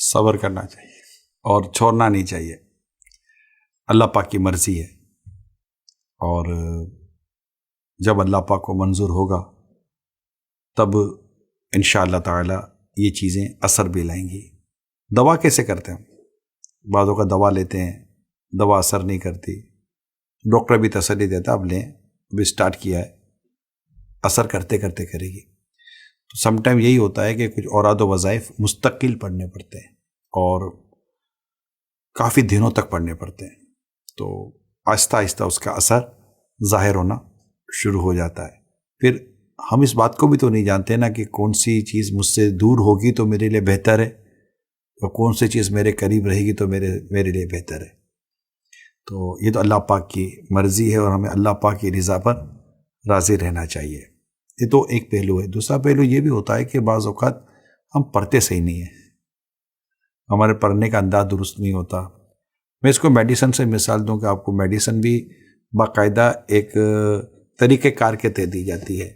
صبر کرنا چاہیے اور چھوڑنا نہیں چاہیے. اللہ پاک کی مرضی ہے، اور جب اللہ پاک کو منظور ہوگا تب انشاءاللہ تعالی یہ چیزیں اثر بھی لائیں گی. دوا کیسے کرتے ہیں؟ بعضوں کا دوا لیتے ہیں، دوا اثر نہیں کرتی، ڈاکٹر بھی تسلی دیتا اب لیں، ابھی اسٹارٹ کیا ہے، اثر کرتے کرتے کرے گی. تو سم ٹائم یہی ہوتا ہے کہ کچھ اوراد و وظائف مستقل پڑھنے پڑتے ہیں اور کافی دنوں تک پڑھنے پڑتے ہیں، تو آہستہ آہستہ اس کا اثر ظاہر ہونا شروع ہو جاتا ہے. پھر ہم اس بات کو بھی تو نہیں جانتے نا کہ کون سی چیز مجھ سے دور ہوگی تو میرے لیے بہتر ہے، اور کون سی چیز میرے قریب رہے گی تو میرے لیے بہتر ہے. تو یہ تو اللہ پاک کی مرضی ہے، اور ہمیں اللہ پاک کی رضا پر راضی رہنا چاہیے. یہ تو ایک پہلو ہے. دوسرا پہلو یہ بھی ہوتا ہے کہ بعض اوقات ہم پڑھتے صحیح نہیں ہیں، ہمارے پڑھنے کا انداز درست نہیں ہوتا. میں اس کو میڈیسن سے مثال دوں کہ آپ کو میڈیسن بھی باقاعدہ ایک طریقہ کار کے تحت دی جاتی ہے.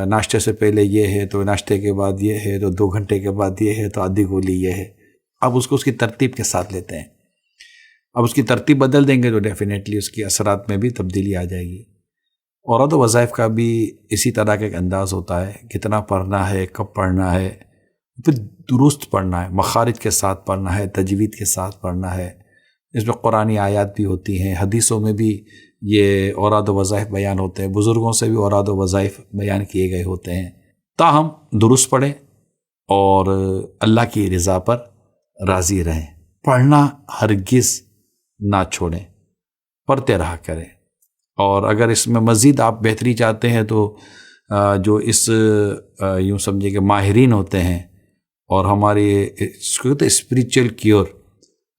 ناشتے سے پہلے یہ ہے تو ناشتے کے بعد یہ ہے تو 2 گھنٹے کے بعد یہ ہے تو آدھی گولی یہ ہے. اب اس کو اس کی ترتیب کے ساتھ لیتے ہیں. اب اس کی ترتیب بدل دیں گے تو ڈیفینیٹلی اس کی اثرات میں بھی تبدیلی آ جائے گی. اوراد و وظائف کا بھی اسی طرح کا ایک انداز ہوتا ہے، کتنا پڑھنا ہے، کب پڑھنا ہے، پھر درست پڑھنا ہے، مخارج کے ساتھ پڑھنا ہے، تجوید کے ساتھ پڑھنا ہے. اس میں قرآنی آیات بھی ہوتی ہیں، حدیثوں میں بھی یہ اوراد و وظائف بیان ہوتے ہیں، بزرگوں سے بھی اوراد و وظائف بیان کیے گئے ہوتے ہیں. تاہم درست پڑھیں اور اللہ کی رضا پر راضی رہیں. پڑھنا ہرگز نہ چھوڑیں، پڑھتے رہا کریں. اور اگر اس میں مزید آپ بہتری چاہتے ہیں تو جو اس یوں سمجھے کہ ماہرین ہوتے ہیں اور ہمارے اسپریچول کیور،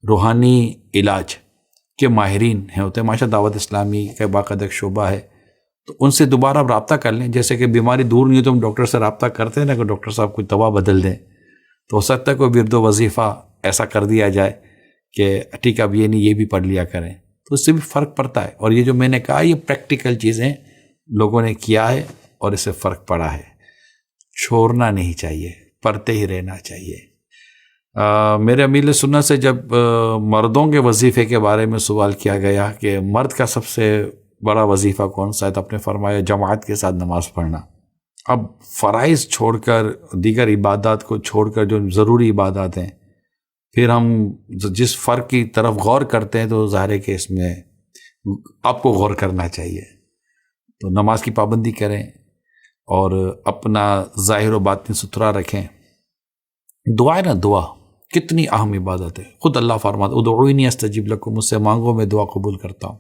روحانی علاج کے ماہرین ہیں ہوتے ہیں، ماشاء دعوت اسلامی کا باقاعدہ ایک شعبہ ہے، تو ان سے دوبارہ آپ رابطہ کر لیں. جیسے کہ بیماری دور نہیں ہے تو ہم ڈاکٹر سے رابطہ کرتے ہیں نا کہ ڈاکٹر صاحب کوئی دوا بدل دیں، تو ہو سکتا ہے کوئی ورد و وظیفہ ایسا کر دیا جائے کہ ٹھیک ہے اب یہ نہیں یہ بھی پڑھ لیا کریں، تو اس سے بھی فرق پڑتا ہے. اور یہ جو میں نے کہا یہ پریکٹیکل چیزیں لوگوں نے کیا ہے اور اس سے فرق پڑا ہے. چھوڑنا نہیں چاہیے، پڑھتے ہی رہنا چاہیے. میرے امیر سنت سے جب مردوں کے وظیفے کے بارے میں سوال کیا گیا کہ مرد کا سب سے بڑا وظیفہ کون سا ہے، تو آپ نے فرمایا جماعت کے ساتھ نماز پڑھنا. اب فرائض چھوڑ کر، دیگر عبادات کو چھوڑ کر جو ضروری عبادات ہیں، پھر ہم جس فرق کی طرف غور کرتے ہیں تو ظاہر ہے کہ اس میں آپ کو غور کرنا چاہیے. تو نماز کی پابندی کریں اور اپنا ظاہر و باطن ستھرا رکھیں. دعا ہے نا، دعا کتنی اہم عبادت ہے. خود اللہ فرماتا ادعونی استجب لکم، مجھ سے مانگو میں دعا قبول کرتا ہوں.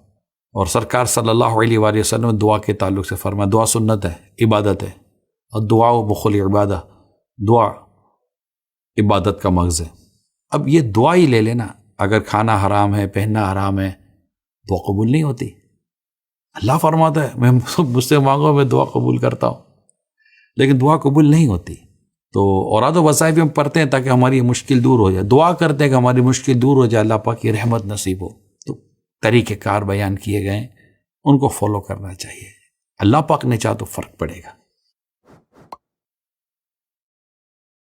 اور سرکار صلی اللہ علیہ وآلہ وسلم دعا کے تعلق سے فرمایا دعا سنت ہے، عبادت ہے. اور دعا و مخل عبادہ، دعا عبادت کا مغز ہے. اب یہ دعا ہی لے لینا، اگر کھانا حرام ہے، پہننا حرام ہے، دعا قبول نہیں ہوتی. اللہ فرماتا ہے میں مجھ سے مانگو میں دعا قبول کرتا ہوں، لیکن دعا قبول نہیں ہوتی. تو اوراد و وظائف ہم پڑھتے ہیں تاکہ ہماری مشکل دور ہو جائے، دعا کرتے ہیں کہ ہماری مشکل دور ہو جائے، اللہ پاک کی رحمت نصیب ہو. تو طریقہ کار بیان کیے گئے ان کو فالو کرنا چاہیے. اللہ پاک نے چاہا تو فرق پڑے گا.